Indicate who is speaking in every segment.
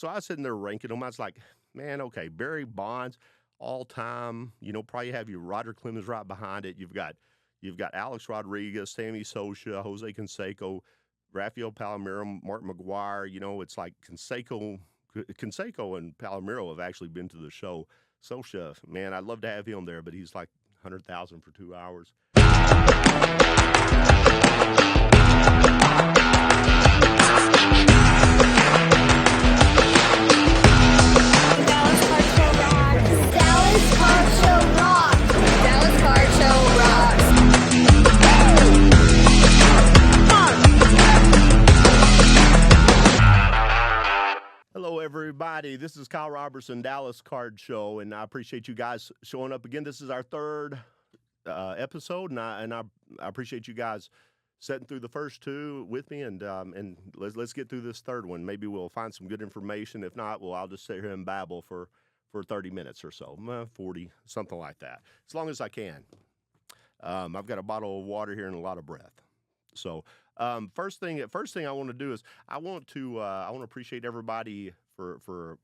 Speaker 1: So I was sitting there ranking them. I was like, man, okay, Barry Bonds, all time. Probably have your Roger Clemens right behind it. You've got Alex Rodriguez, Sammy Sosa, Jose Canseco, Rafael Palmeiro, Mark McGuire. It's like Canseco and Palmeiro have actually been to the show. Sosa, man, I'd love to have him there, but he's like 100,000 for 2 hours.
Speaker 2: Dallas Card Show rocks.
Speaker 3: Dallas Card Show rocks.
Speaker 1: Hello, everybody. This is Kyle Robertson, Dallas Card Show, and I appreciate you guys showing up again. This is our third episode, and I appreciate you guys sitting through the first two with me, and let's get through this third one. Maybe we'll find some good information. If not, I'll just sit here and babble for 30 minutes or so, 40, something like that, as long as I can. I've got a bottle of water here and a lot of breath. So first thing I want to do is I want to appreciate everybody for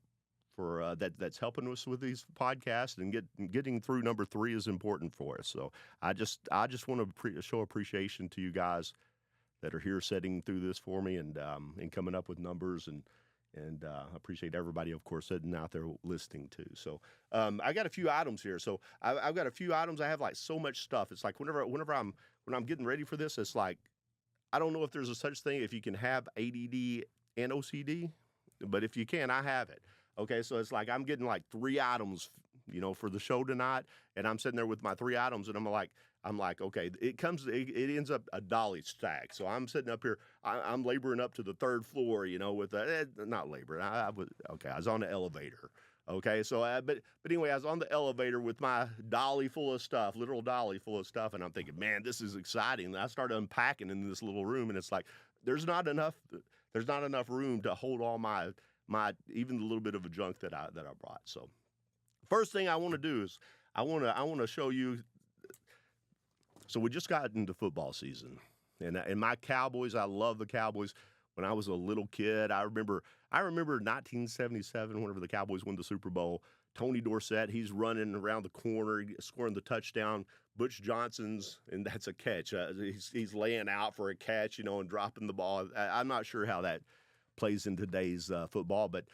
Speaker 1: that's helping us with these podcasts, and getting through number 3 is important for us. So I just want to show appreciation to you guys that are here sitting through this for me and coming up with numbers, and appreciate everybody, of course, sitting out there listening too. So I got a few items here. So I've got a few items. I have like so much stuff. It's like whenever I'm getting ready for this, it's like I don't know if there's a such thing if you can have ADD and OCD, but if you can, I have it. Okay, so it's like I'm getting like 3 items, for the show tonight, and I'm sitting there with my 3 items, and I'm like, okay, it ends up a dolly stack. So I'm sitting up here, I'm laboring up to the 3rd floor, with not laboring. I was on the elevator. Okay, so but anyway, I was on the elevator with my dolly full of stuff, literal dolly full of stuff, and I'm thinking, man, this is exciting. And I started unpacking in this little room, and it's like there's not enough room to hold all my even the little bit of a junk that I brought. So first thing I want to do is I want to show you. So we just got into football season, and my Cowboys. I love the Cowboys. When I was a little kid, I remember 1977, whenever the Cowboys won the Super Bowl. Tony Dorsett, he's running around the corner, scoring the touchdown. Butch Johnson's, and that's a catch. He's laying out for a catch, and dropping the ball. I'm not sure how that plays in today's football, but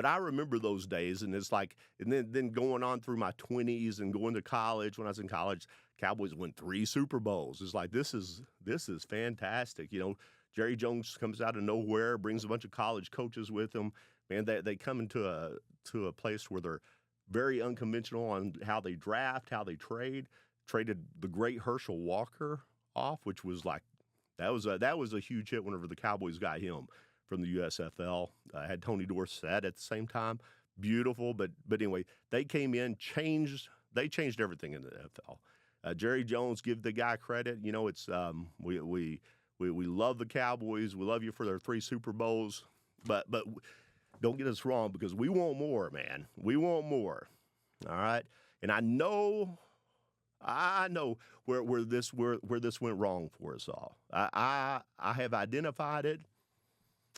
Speaker 1: I remember those days, and it's like, and then going on through my 20s and going to college. When I was in college, Cowboys won 3 Super Bowls. It's like this is fantastic. Jerry Jones comes out of nowhere, brings a bunch of college coaches with him. Man, they come into a place where they're very unconventional on how they draft, how they trade. Traded the great Herschel Walker off, which was like that was a huge hit whenever the Cowboys got him from the USFL. Had Tony Dorsett at the same time. Beautiful, but anyway, they came in, they changed everything in the NFL. Jerry Jones, give the guy credit. It's we love the Cowboys. We love you for their 3 Super Bowls, but don't get us wrong, because we want more, man. We want more. All right, and I know where this went wrong for us all. I have identified it.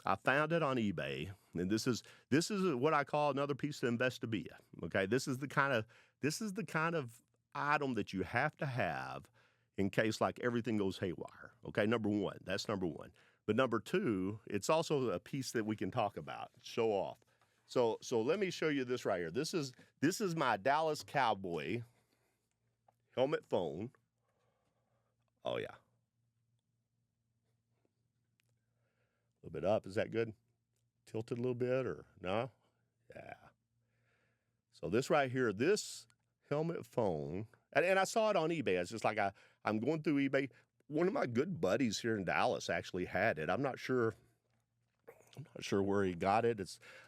Speaker 1: I found it on eBay, and this is what I call another piece of Investopedia. Okay, this is the kind of item that you have to have in case like everything goes haywire. Okay, that's number one. But number 2, it's also a piece that we can talk about, show off. So let me show you this right here. This is my Dallas Cowboy helmet phone. Oh yeah. A little bit up. Is that good? Tilted a little bit or no? Yeah. So this right here, this helmet phone, and I saw it on eBay. It's just like I'm going through eBay. One of my good buddies here in Dallas actually had it. I'm not sure where he got it.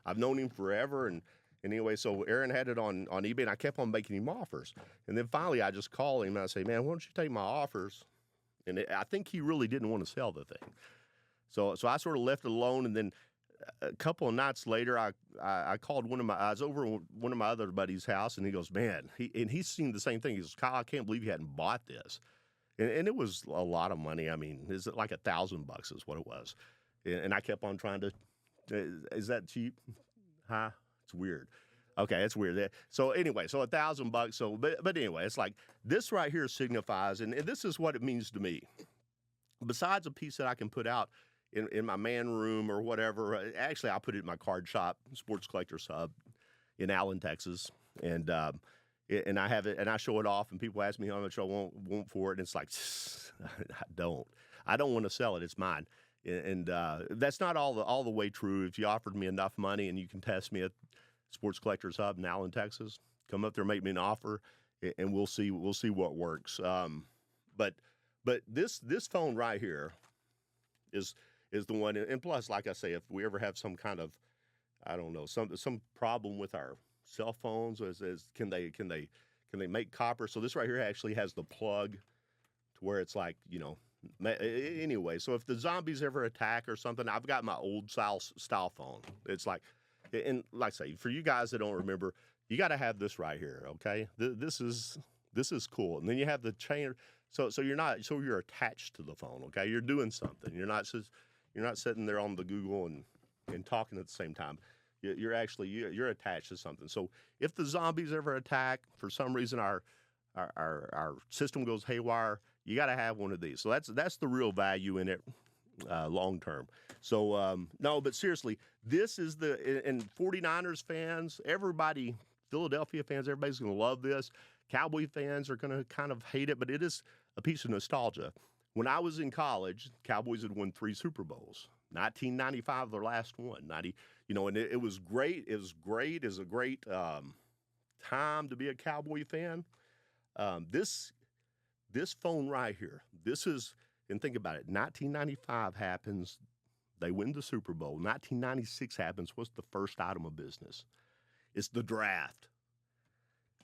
Speaker 1: I've known him forever, and anyway, so Aaron had it on eBay, and I kept on making him offers. And then finally, I just called him and I say, "Man, why don't you take my offers?" And I think he really didn't want to sell the thing. So I sort of left it alone, and then a couple of nights later, I called I was over at one of my other buddies' house, and he goes, "Man," he's seen the same thing. He goes, "Kyle, I can't believe you hadn't bought this." And it was a lot of money. I mean, is it like $1,000 is what it was. And I kept on trying to Is that cheap? Huh? It's weird. Okay, it's weird. So anyway, so $1,000. So, but anyway, it's like this right here signifies, and this is what it means to me. Besides a piece that I can put out in my man room or whatever, actually I'll put it in my card shop, Sports Collectors Hub in Allen, Texas, and I have it and I show it off, and people ask me how much I want for it, and it's like I don't want to sell it. It's mine. And that's not all the way true. If you offered me enough money and you can test me at Sports Collectors Hub in Allen, Texas, come up there, make me an offer, and we'll see what works. But this phone right here is the one. And plus, like I say, if we ever have some kind of, I don't know, some problem with our cell phones, can they make copper? So this right here actually has the plug to where it's like, anyway, so if the zombies ever attack or something, I've got my old style phone. It's like, and like I say, for you guys that don't remember, you got to have this right here, okay? This is cool. And then you have the chain, so you're attached to the phone, okay? You're doing something. You're not sitting there on the Google and talking at the same time. You're attached to something. So if the zombies ever attack, for some reason our system goes haywire, you got to have one of these. So that's the real value in it, long term. So no, but seriously, this is and 49ers fans, everybody, Philadelphia fans, everybody's going to love this. Cowboy fans are going to kind of hate it, but it is a piece of nostalgia. When I was in college, Cowboys had won 3 Super Bowls. 1995, their last one. And it was great. It was great. It was a great time to be a Cowboy fan. This phone right here, and think about it, 1995 happens, they win the Super Bowl. 1996 happens, what's the first item of business? It's the draft.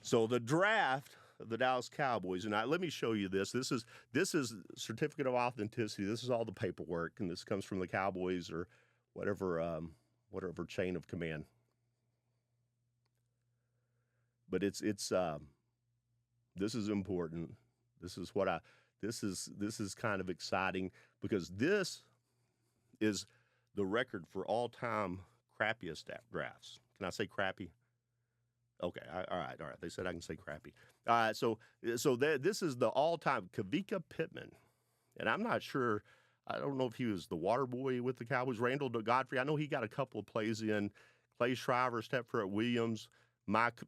Speaker 1: So the draft of the Dallas Cowboys, and let me show you this. This is certificate of authenticity. This is all the paperwork, and this comes from the Cowboys or whatever chain of command. But this is important. This is kind of exciting because this is the record for all-time crappiest drafts. Can I say crappy? Okay, all right. They said I can say crappy. All right, so this is the all-time Kavika Pittman, and I'm not sure. I don't know if he was the water boy with the Cowboys. Randall Godfrey, I know he got a couple of plays in. Clay Shriver, Stepford Williams, Mike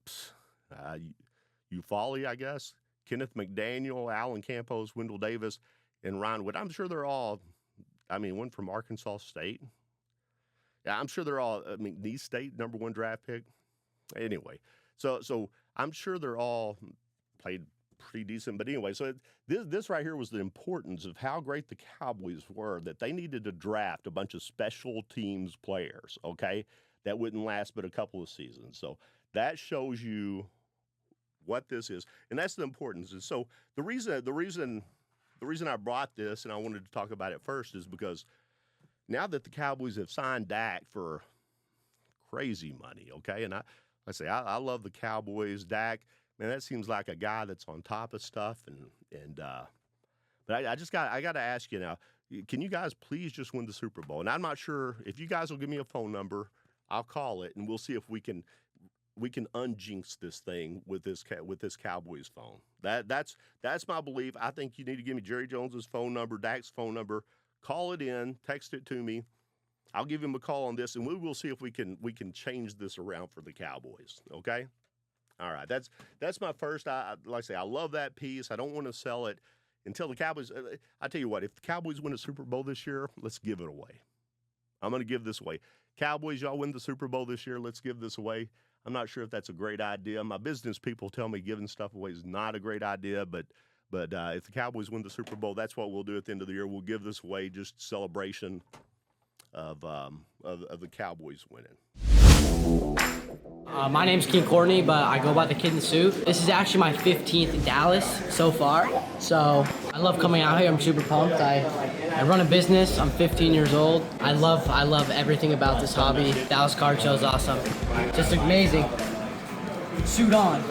Speaker 1: Ufali, I guess. Kenneth McDaniel, Alan Campos, Wendell Davis, and Ryan Wood. I'm sure they're all, one from Arkansas State. Yeah, I'm sure they're all, East State, number 1 draft pick. Anyway, so I'm sure they're all played pretty decent. But anyway, so this right here was the importance of how great the Cowboys were, that they needed to draft a bunch of special teams players, okay, that wouldn't last but a couple of seasons. So that shows you what this is, and that's the importance. And so the reason I brought this and I wanted to talk about it first is because now that the Cowboys have signed Dak for crazy money, okay, and I love the Cowboys. Dak, man, that seems like a guy that's on top of stuff, but I got to ask you now, can you guys please just win the Super Bowl? And I'm not sure if you guys will give me a phone number, I'll call it, and we'll see if we can unjinx this thing with this Cowboys phone. That's my belief. I think you need to give me Jerry Jones's phone number, Dak's phone number. Call it in, text it to me. I'll give him a call on this, and we will see if we can change this around for the Cowboys. Okay. All right. That's my first. Like I say, I love that piece. I don't want to sell it until the Cowboys. I tell you what, if the Cowboys win a Super Bowl this year, let's give it away. I'm going to give this away. Cowboys, y'all win the Super Bowl this year. Let's give this away. I'm not sure if that's a great idea. My business people tell me giving stuff away is not a great idea, but if the Cowboys win the Super Bowl, that's what we'll do at the end of the year. We'll give this away, just celebration of the Cowboys winning.
Speaker 4: My name's King Courtney, but I go by the Kid in the Suit. This is actually my 15th in Dallas so far, so I love coming out here. I'm super pumped. I run a business. I'm 15 years old. I love everything about this hobby. Dallas Card Show is awesome. Just amazing. Suit on.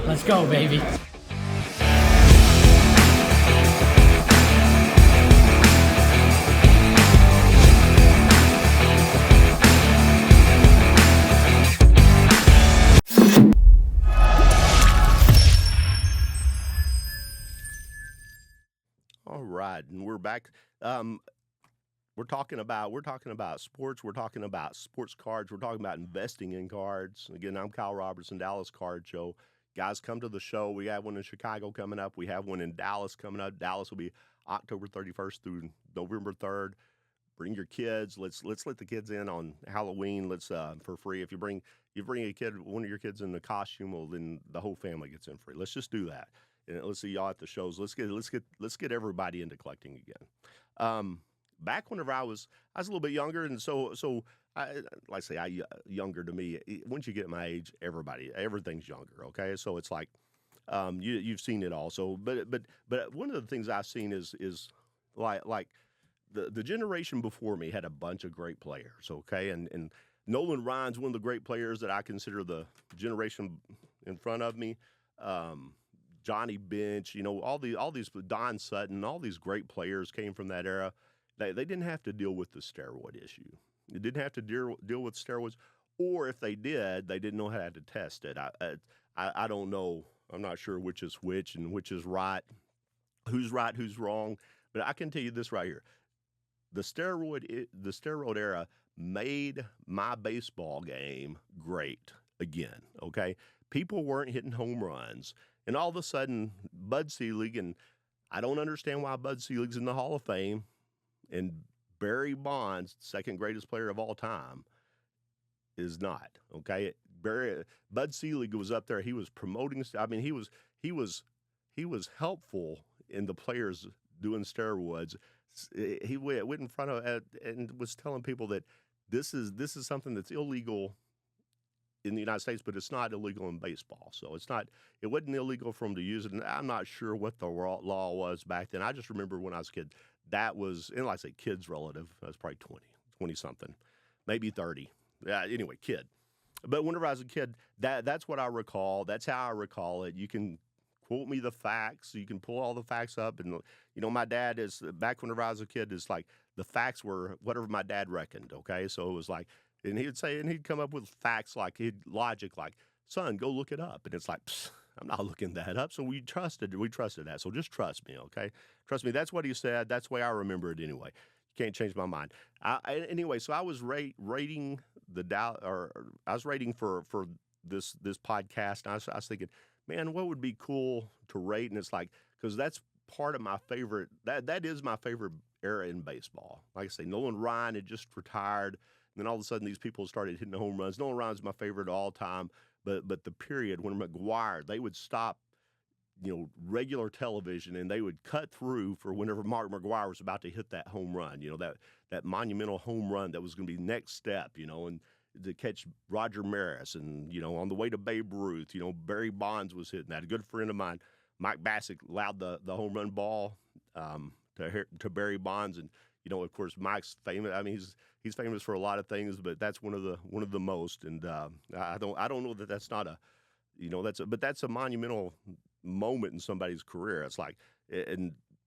Speaker 4: Let's go, baby.
Speaker 1: and we're back. We're talking about sports. We're talking about sports cards. We're talking about investing in cards. Again, I'm Kyle Robertson, Dallas Card Show. Guys, come to the show. We have one in Chicago coming up. We have one in Dallas coming up. Dallas will be October 31st through November 3rd. Bring your kids. Let's let the kids in on Halloween. Let's for free. If you bring a kid, one of your kids in the costume, well, then the whole family gets in free. Let's just do that. And let's see y'all at the shows. Let's get everybody into collecting again. Back whenever I was a little bit younger, and so younger to me. Once you get my age, everything's younger. Okay, so it's like you've seen it all. So, but one of the things I've seen is like the generation before me had a bunch of great players. Okay, and Nolan Ryan's one of the great players that I consider the generation in front of me. Johnny Bench, all these Don Sutton, all these great players came from that era. They didn't have to deal with the steroid issue. They didn't have to deal with steroids, or if they did, they didn't know how to test it. I don't know. I'm not sure which is which and which is right, who's wrong. But I can tell you this right here: the steroid era made my baseball game great again. Okay, people weren't hitting home runs, and all of a sudden, Bud Selig, and I don't understand why Bud Selig's in the Hall of Fame. And Barry Bonds, second greatest player of all time, is not. Okay, Bud Selig was up there. He was promoting. I mean, he was helpful in the players doing steroids. He went in front of and was telling people that this is something that's illegal in the United States, but it's not illegal in baseball. So it wasn't illegal for him to use it. And I'm not sure what the law was back then. I just remember when I was a kid. That was, and like I say, kid's relative. I was probably 20 something, maybe 30. Anyway, kid. But whenever I was a kid, that's what I recall. That's how I recall it. You can quote me the facts. You can pull all the facts up. And, my dad is, back whenever I was a kid, is like the facts were whatever my dad reckoned, okay? So it was like, and he'd come up with facts logic like, son, go look it up. And it's like, psst. I'm not looking that up. So we trusted that. So just trust me, okay? Trust me. That's what he said. That's the way I remember it anyway. You can't change my mind. Anyway, so I was rating for this podcast. And I was thinking, man, what would be cool to rate? And it's like, because that's part of my favorite. That is my favorite era in baseball. Like I say, Nolan Ryan had just retired. And then all of a sudden, these people started hitting the home runs. Nolan Ryan's my favorite of all time. But the period when McGuire, they would stop, regular television, and they would cut through for whenever Mark McGuire was about to hit that home run, that monumental home run that was going to be next step, and to catch Roger Maris, and on the way to Babe Ruth, Barry Bonds was hitting that. A good friend of mine, Mike Bassick, allowed the home run ball to Barry Bonds, and of course, Mike's famous. I mean, he's famous for a lot of things, but that's one of the most. And I don't know that that's not but that's a monumental moment in somebody's career. It's like,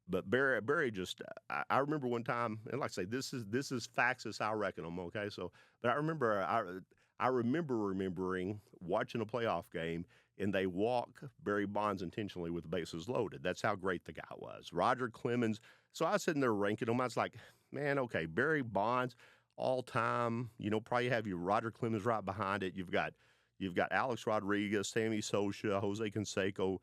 Speaker 1: but Barry just, I remember one time, and like I say, this is facts as I reckon them. Okay, so, but I remember remembering watching a playoff game, and they walk Barry Bonds intentionally with the bases loaded. That's how great the guy was. Roger Clemens. So I was sitting there ranking them. I was like, man, okay, Barry Bonds, all time. Probably have you Roger Clemens right behind it. You've got Alex Rodriguez, Sammy Sosa, Jose Canseco,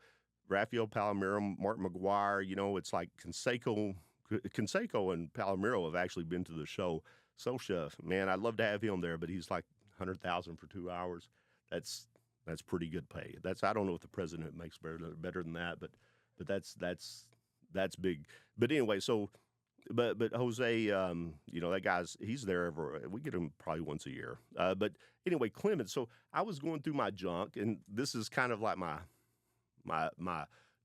Speaker 1: Rafael Palmeiro, Mark McGuire. It's like Canseco and Palmeiro have actually been to the show. Sosa, man, I'd love to have him there, but he's like $100,000 for 2 hours. That's pretty good pay. I don't know if the president makes better than that, but that's big. But anyway, so but Jose, that guy's, he's there we get him probably once a year. But anyway, Clemens. So I was going through my junk, and this is kind of like my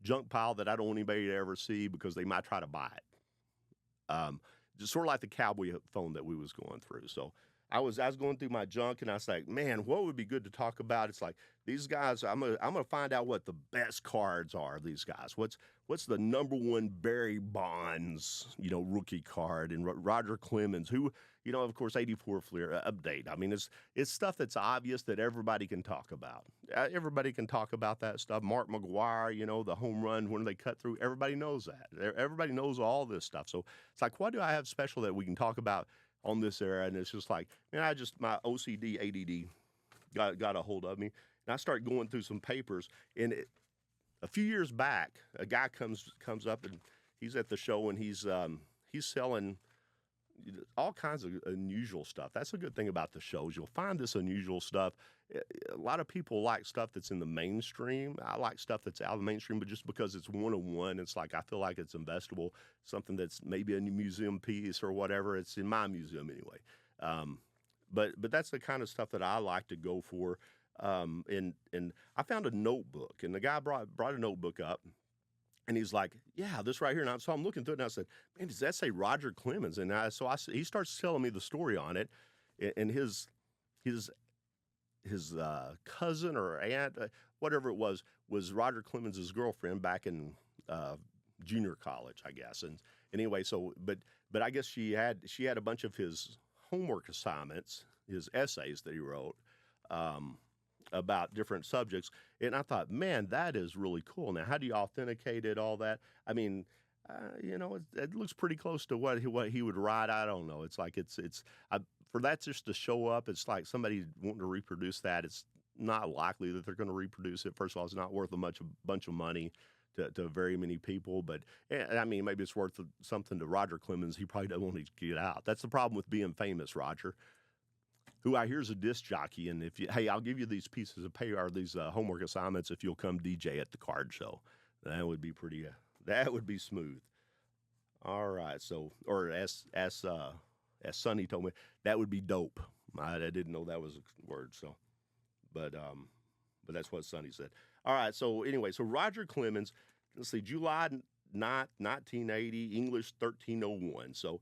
Speaker 1: junk pile that I don't want anybody to ever see because they might try to buy it. Just sort of like the cowboy phone that we was going through. So I was going through my junk, and I was like, man, what would be good to talk about? It's like these guys. I'm gonna find out what the best cards are. These guys. What's the number one Barry Bonds, rookie card, and Roger Clemens, who, of course, 84 Fleer update. I mean, it's stuff that's obvious that everybody can talk about. Everybody can talk about that stuff. Mark McGuire, the home run when they cut through. Everybody knows that. Everybody knows all this stuff. So it's like, what do I have special that we can talk about on this era? And it's just like, man, my OCD, ADD got a hold of me, and I start going through some papers. And a few years back, a guy comes up, and he's at the show, and he's selling all kinds of unusual stuff. That's a good thing about the shows. You'll find this unusual stuff. A lot of people like stuff that's in the mainstream. I like stuff that's out of the mainstream, but just because it's one-on-one, it's like I feel like it's investable, something that's maybe a museum piece or whatever. It's in my museum anyway. But that's the kind of stuff that I like to go for. And I found a notebook, and the guy brought a notebook up. And he's like, yeah, this right here. And so I'm looking through it, and I said, man, does that say Roger Clemens? And he starts telling me the story on it. And his cousin or aunt, whatever it was Roger Clemens' girlfriend back in junior college, I guess. And anyway, but I guess she had a bunch of his homework assignments, his essays that he wrote, about different subjects. And I thought, man, that is really cool. Now, how do you authenticate it, all that? I mean, it looks pretty close to what he would write. I don't know. It's like for that just to show up, it's like somebody wanting to reproduce that. It's not likely that they're going to reproduce it. First of all, it's not worth a bunch of money to very many people. But I mean, maybe it's worth something to Roger Clemens. He probably doesn't want to get out. That's the problem with being famous, Roger, who I hear is a disc jockey, and I'll give you these pieces of pay or these homework assignments if you'll come DJ at the card show. That would be pretty. That would be smooth. All right, so or as Sonny told me, that would be dope. I didn't know that was a word, so, but that's what Sonny said. All right, so anyway, so Roger Clemens. Let's see, July 9th, 1980, English 1301. So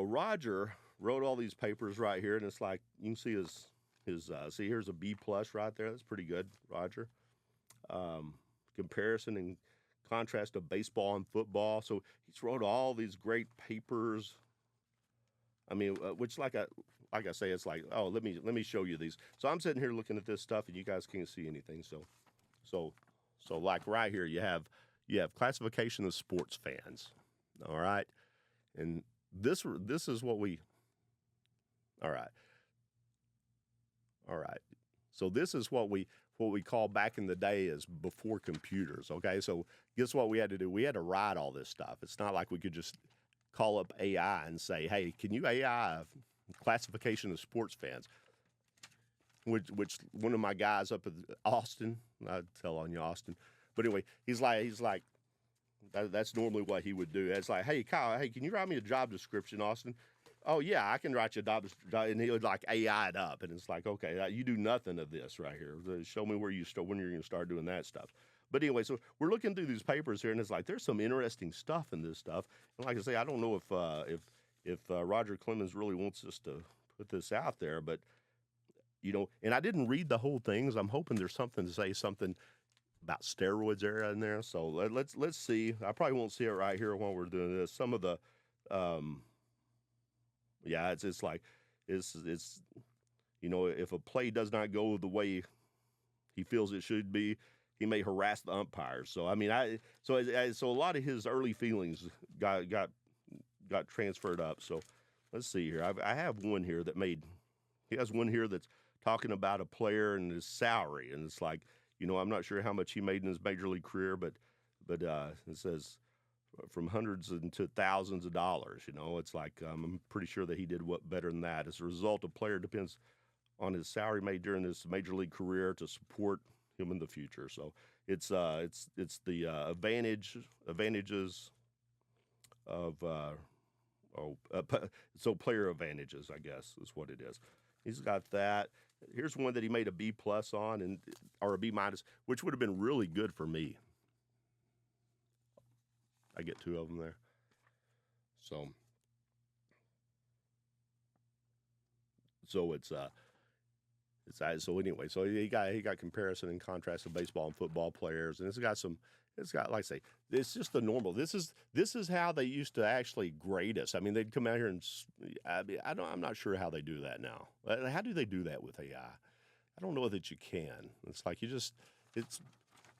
Speaker 1: Roger wrote all these papers right here, and it's like you can see his see, here's a B+ right there. That's pretty good, Roger. Comparison and contrast of baseball and football. So he's wrote all these great papers. I mean, which like I say, it's like, oh, let me show you these. So I'm sitting here looking at this stuff, and you guys can't see anything. So like right here, you have classification of sports fans. All right, and this is what we. All right. So this is what we call back in the day as before computers. Okay. So guess what we had to do? We had to write all this stuff. It's not like we could just call up AI and say, hey, can you AI classification of sports fans? Which one of my guys up in Austin, I'd tell on you, Austin. But anyway, he's like, that's normally what he would do. It's like, hey, Kyle, can you write me a job description, Austin? Oh, yeah, I can write you a job, and he would like AI it up, and it's like, okay, you do nothing of this right here. Show me when you're going to start doing that stuff. But anyway, so we're looking through these papers here, and it's like there's some interesting stuff in this stuff. And like I say, I don't know if Roger Clemens really wants us to put this out there, but and I didn't read the whole things. I'm hoping there's something to say something about steroids era in there. So let's see. I probably won't see it right here while we're doing this. Some of the yeah, it's like it's if a play does not go the way he feels it should be, he may harass the umpires. So I mean, so a lot of his early feelings got transferred up. So let's see here. I have one here he has one here that's talking about a player and his salary, and it's like, I'm not sure how much he made in his major league career, but it says from hundreds into thousands of dollars. It's like I'm pretty sure that he did better than that. As a result, a player depends on his salary made during his major league career to support him in the future. So it's the advantages of so player advantages, I guess, is what it is. He's got that. Here's one that he made a B+ on, or a B-, which would have been really good for me. I get two of them there. So it's So anyway, so he got comparison and contrast of baseball and football players, and it's got, like I say, it's just the normal. This is how they used to actually grade us. I mean, they'd come out here and I'm not sure how they do that now. How do they do that with AI? I don't know that you can. It's like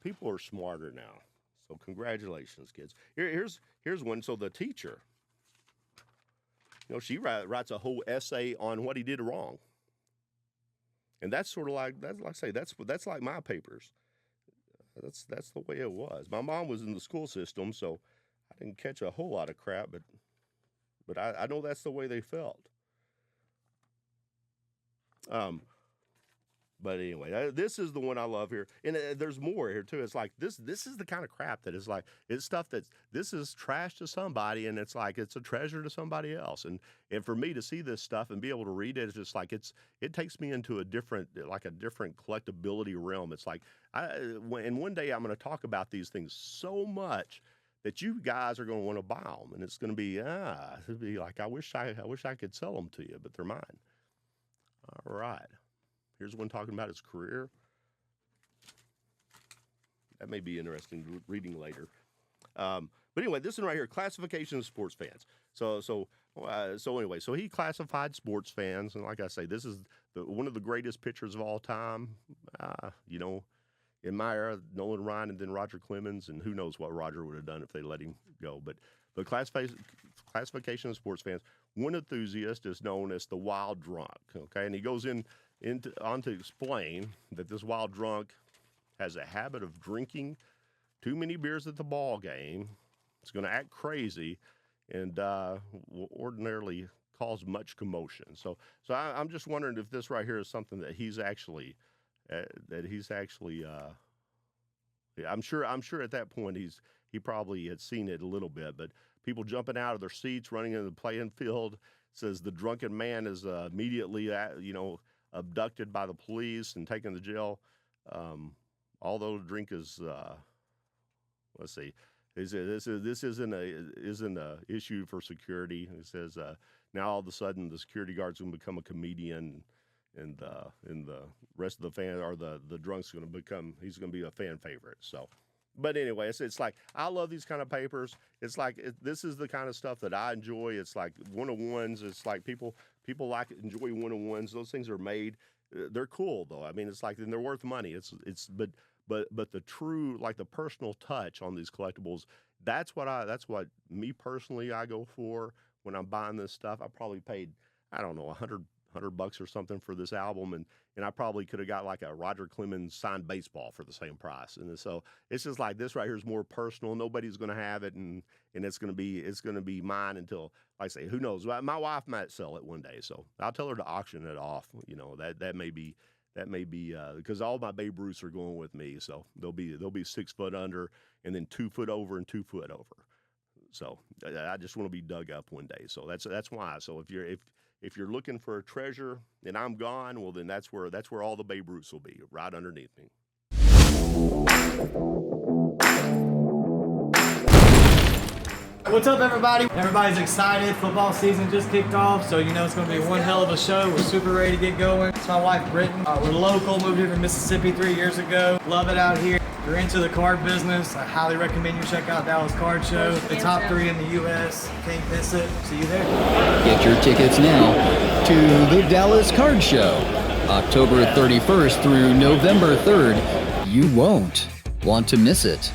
Speaker 1: people are smarter now. So congratulations, kids. Here's one. So the teacher, she writes a whole essay on what he did wrong. And that's sort of like I say, that's like my papers. That's the way it was. My mom was in the school system, so I didn't catch a whole lot of crap, but I know that's the way they felt. But anyway, this is the one I love here, and there's more here too. It's like this is the kind of crap that is like, it's stuff this is trash to somebody, and it's like it's a treasure to somebody else. And for me to see this stuff and be able to read it, it's just like it takes me into a different collectability realm. It's like and one day I'm going to talk about these things so much that you guys are going to want to buy them, and it's going to be it'll be like I wish I could sell them to you, but they're mine. All right. Here's one talking about his career. That may be interesting reading later. But anyway, this one right here, classification of sports fans. So anyway, so he classified sports fans, and like I say, this is one of the greatest pitchers of all time. In my era, Nolan, Ryan, and then Roger Clemens, and who knows what Roger would have done if they let him go. But classification of sports fans. One enthusiast is known as the wild drunk. Okay, and he goes on to explain that this wild drunk has a habit of drinking too many beers at the ball game. It's going to act crazy and will ordinarily cause much commotion. So I'm just wondering if this right here is something that he's actually I'm sure at that point he probably had seen it a little bit, but people jumping out of their seats, running into the playing field. Says the drunken man is immediately abducted by the police and taken to jail. Although drink is, let's see, this isn't a issue for security. It says now all of a sudden the security guard's going to become a comedian, and the rest of the fan or the drunk's going to he's going to be a fan favorite. So. But anyway, it's like, I love these kind of papers. It's like, this is the kind of stuff that I enjoy. It's like one-on-ones. It's like people enjoy one-on-ones. Those things are made. They're cool though. I mean, it's like, and they're worth money. But the true, like the personal touch on these collectibles, that's what me personally I go for when I'm buying this stuff. I probably paid, I don't know, $100 or something for this album, and I probably could have got like a Roger Clemens signed baseball for the same price. And so it's just like, this right here is more personal. Nobody's going to have it, and it's going to be mine until, like I say, who knows? My wife might sell it one day, so I'll tell her to auction it off. That may be because all my Babe Ruths are going with me, so they'll be 6 foot under, and then 2 foot over and 2 foot over. So I just want to be dug up one day. So that's why. So if you're looking for a treasure and I'm gone, well, then that's where all the Babe Ruths will be, right underneath me.
Speaker 5: What's up, everybody? Everybody's excited. Football season just kicked off, so it's going to be one hell of a show. We're super ready to get going. It's my wife, Britton. We're local, moved here from Mississippi 3 years ago. Love it out here. If you're into the card business, I highly recommend you check out Dallas Card Show. The top 3 in the U.S. Can't miss it. See you there.
Speaker 6: Get your tickets now to the Dallas Card Show, October 31st through November 3rd. You won't want to miss it.